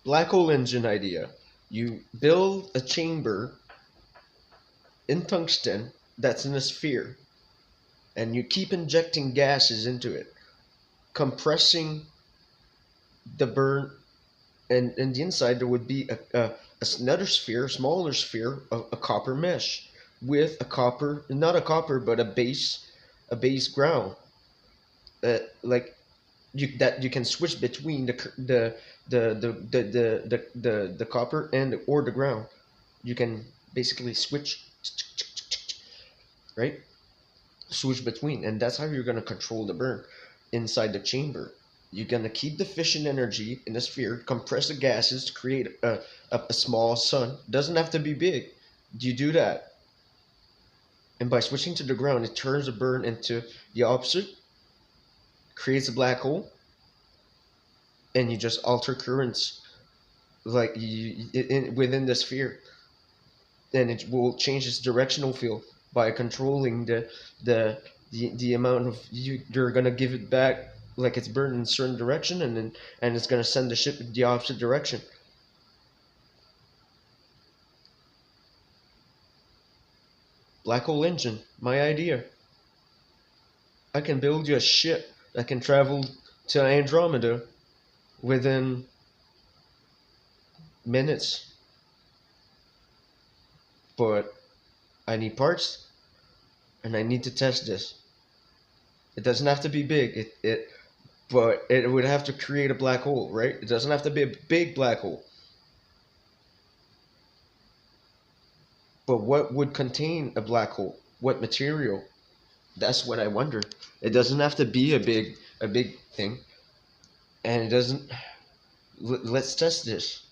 Black hole engine idea. You build a chamber in tungsten that's in a sphere, and you keep injecting gases into it, compressing the burn, and in the inside there would be another sphere, a smaller sphere, a copper mesh with a copper, not a copper, but a base ground, like that you can switch between the copper and or the ground. You can basically switch, right? Switch between, and that's how you're gonna control the burn inside the chamber. You're gonna keep the fission energy in the sphere, compress the gases to create a small sun. Doesn't have to be big. You do that, and by switching to the ground, it turns the burn into the opposite, creates a black hole, and you just alter currents like within the sphere, and it will change its directional field by controlling the the amount of you're gonna give it back, like it's burned in a certain direction, and it's gonna send the ship in the opposite direction. Black hole engine, my idea. I can build you a ship that can travel to Andromeda within minutes, but I need parts and I need to test this. It doesn't have to be big. But it would have to create a black hole, right? It doesn't have to be a big black hole. But what would contain a black hole? What material? That's what I wonder. It doesn't have to be a big thing, and it doesn't. Let's test this.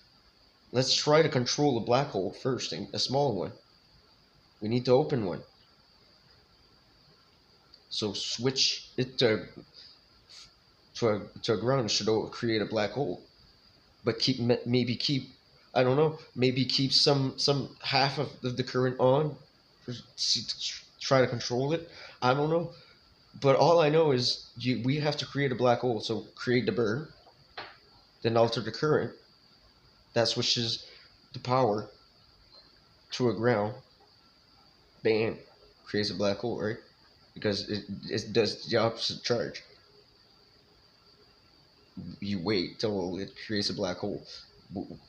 Let's try to control a black hole first, a small one. We need to open one. So switch it to a ground should create a black hole, but maybe keep, I don't know, maybe keep some half of the current on, try to control it. I don't know, but all I know is we have to create a black hole. So create the burn, then alter the current. That switches the power to a ground. Bam, creates a black hole, right? Because it does the opposite charge. You wait till it creates a black hole.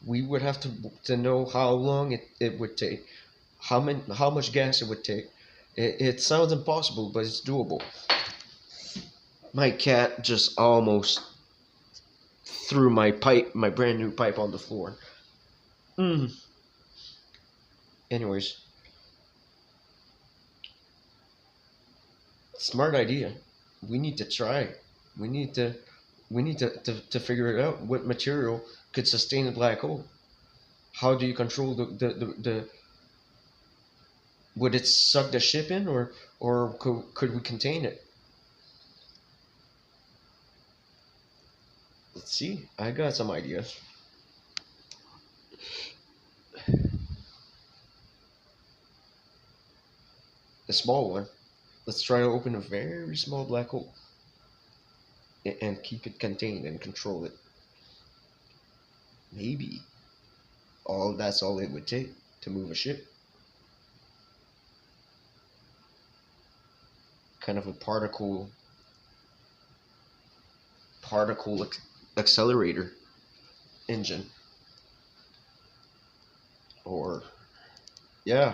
We would have to know how long it would take, how much gas it would take. It sounds impossible, but it's doable. My cat just almost threw my brand new pipe on the floor. Mm. Anyways, smart idea. We need to try. We need to to figure it out. What material could sustain a black hole? How do you control the would it suck the ship in, or could we contain it? Let's see. I got some ideas. A small one. Let's try to open a very small black hole and keep it contained and control it. Maybe that's all it would take to move a ship. Kind of a particle accelerator engine, or yeah,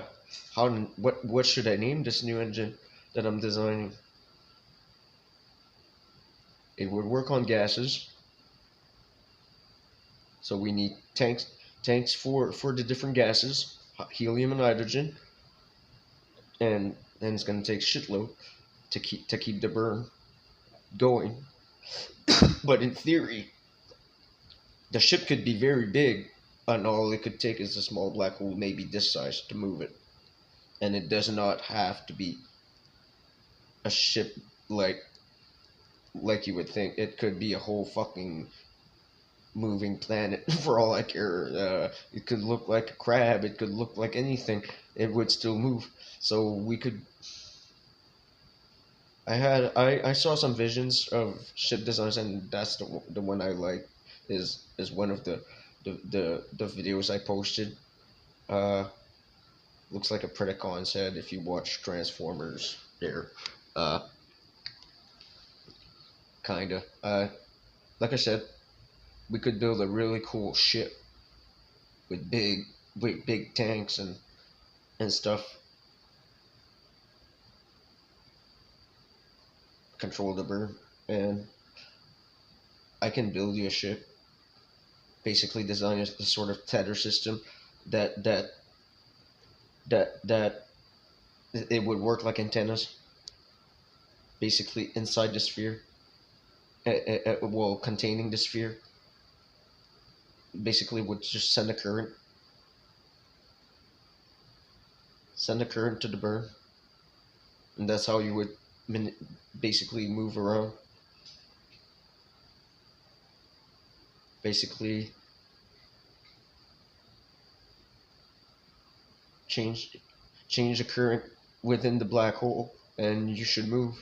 what should I name this new engine that I'm designing? It would work on gases, so we need tanks for the different gases, helium and hydrogen, and then it's going to take shitload to keep the burn going. But in theory, the ship could be very big, and all it could take is a small black hole, maybe this size, to move it. And it does not have to be a ship like you would think. It could be a whole fucking moving planet for all I care. It could look like a crab. It could look like anything. It would still move. So we could. I saw some visions of ship designs, and that's the one I like. Is one of the videos I posted. Uh, looks like a Predacon said if you watch Transformers there. Uh, kinda. Like I said, we could build a really cool ship with big tanks and stuff. Control the burn, and I can build you a ship. Basically, design a sort of tether system that that that it would work like antennas. Basically, inside the sphere, well, containing the sphere. Basically, would just send a current to the burn, and that's how you would basically move around. Basically, change change the current within the black hole, and you should move.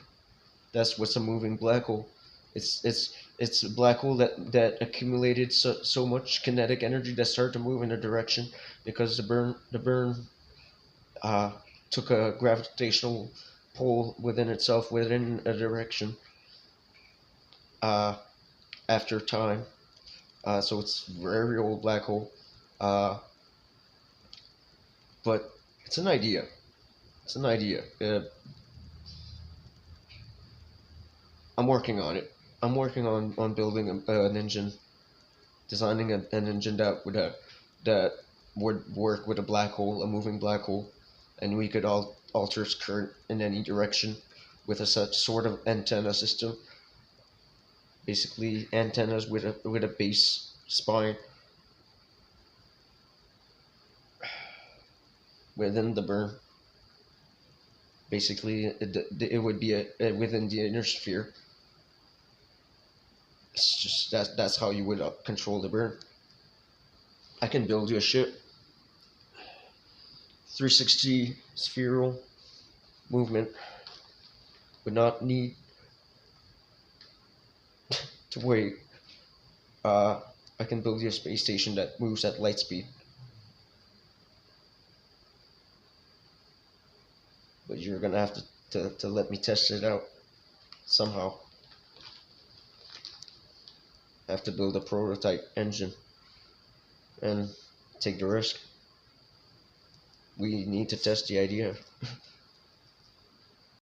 That's what's a moving black hole. It's a black hole that accumulated so much kinetic energy that started to move in a direction because the burn uh, took a gravitational pull within itself within a direction uh, after time. So it's a very old black hole. Uh, but it's an idea. It's an idea. I'm working on it. I'm working on building an engine, designing an engine that would work with a black hole, a moving black hole, and we could alter its current in any direction with a such sort of antenna system. Basically, antennas with a base spine within the burn. Basically, it would be within the inner sphere. It's just that's how you would control the burn. I can build you a ship, 360 spheral movement. Would not need to wait. Uh, I can build you a space station that moves at light speed, but you're gonna have to let me test it out somehow. I have to build a prototype engine and take the risk. We need to test the idea.